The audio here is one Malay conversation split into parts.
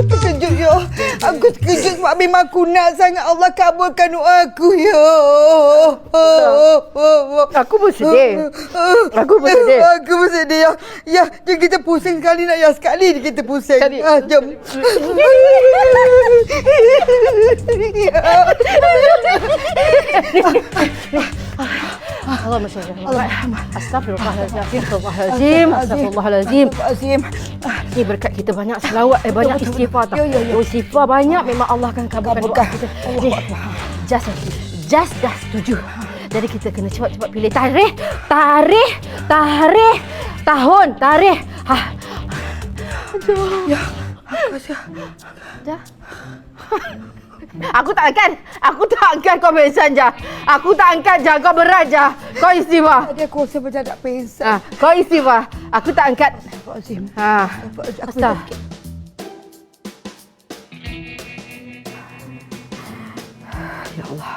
Terkejut ya. Aku terkejut sebab memang aku nak sangat Allah kabulkan doa aku ya. Aku bersedih. Aku bersedih. Aku bersedih ya. Ya, jom kita pusing sekali nak ya. Sekali kita pusing. Sekali. Jom. Allahumma shalli ala Muhammad. Astagfirullahalazim. Astagfirullahalazim. Ni berkat kita banyak selawat, banyak istighfar tau. Istighfar banyak memang Allah akan kabulkan doa kita. Ni, Jas dah setuju. Jadi kita kena cepat-cepat pilih tarikh. Tahun. Ya. Dah. Aku tak angkat kau pingsan je. Aku tak angkat je, kau berat je. Kau istighfar. Tadi aku rasa macam nak pingsan. Kau istighfar. Aku tak angkat. Astagfirullahalazim. Astagfirullah. Ya Allah.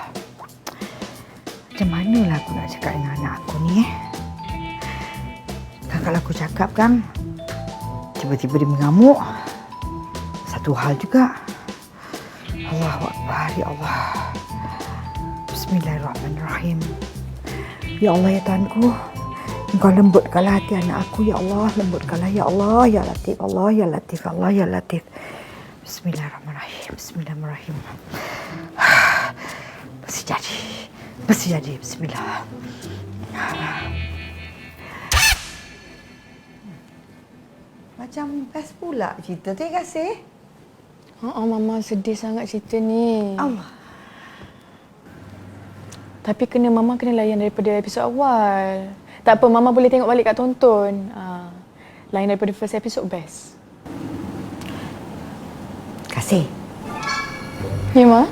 Macam manalah aku nak cakap dengan anak aku ni Kan kalau aku cakap kan, tiba-tiba dia mengamuk. Satu hal juga. Allahu Akbar, ya Allah. Bismillahirrahmanirrahim. Ya Allah, ya Tuhanku, Engkau lembutkanlah hati anak aku, ya Allah. Lembutkanlah, ya Allah, ya Latif, Allah, ya Latif, Allah, ya Latif. Bismillahirrahmanirrahim. Bismillahirrahmanirrahim. Mesti jadi. Bismillah. Macam best pula cerita. Terima kasih. Mama sedih sangat cerita ni. Allah. Tapi Mama kena layan daripada episod awal. Tak apa, Mama boleh tengok balik kat tonton. Layan daripada first episode best. Kasih. Ya, Ma?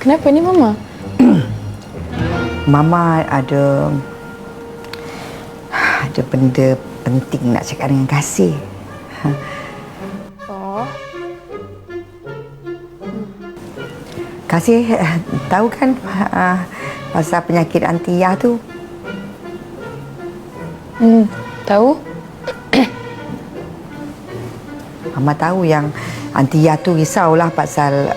Kenapa ni, Mama? Mama ada benda penting nak cakap dengan Kasih. Oh. Kasih tahu kan pasal penyakit Antiyah tu? Tahu? Mama tahu yang Antiyah tu risaulah pasal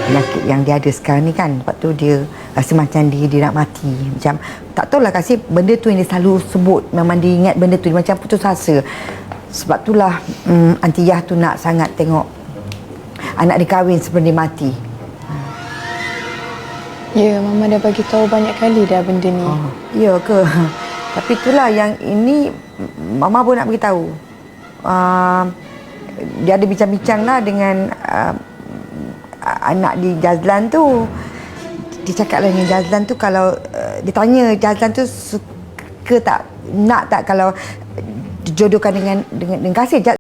penyakit yang dia ada sekarang ni kan. Lepas tu dia rasa macam dia nak mati. Macam tak tahulah Kasih, benda tu yang dia selalu sebut. Memang dia ingat benda tu, dia macam putus asa. Sebab itulah Antiyah tu nak sangat tengok anak dia kahwin sebelum dia mati. Ya, Mama dah bagi tahu banyak kali dah benda ni. Ya ke? Tapi itulah yang ini Mama pun nak beritahu. Dia ada bincang-bincang lah dengan anak di Jazlan tu. Dia cakap lah dengan Jazlan tu, kalau dia tanya Jazlan tu suka tak, nak tak kalau dijodohkan dengan Kasih.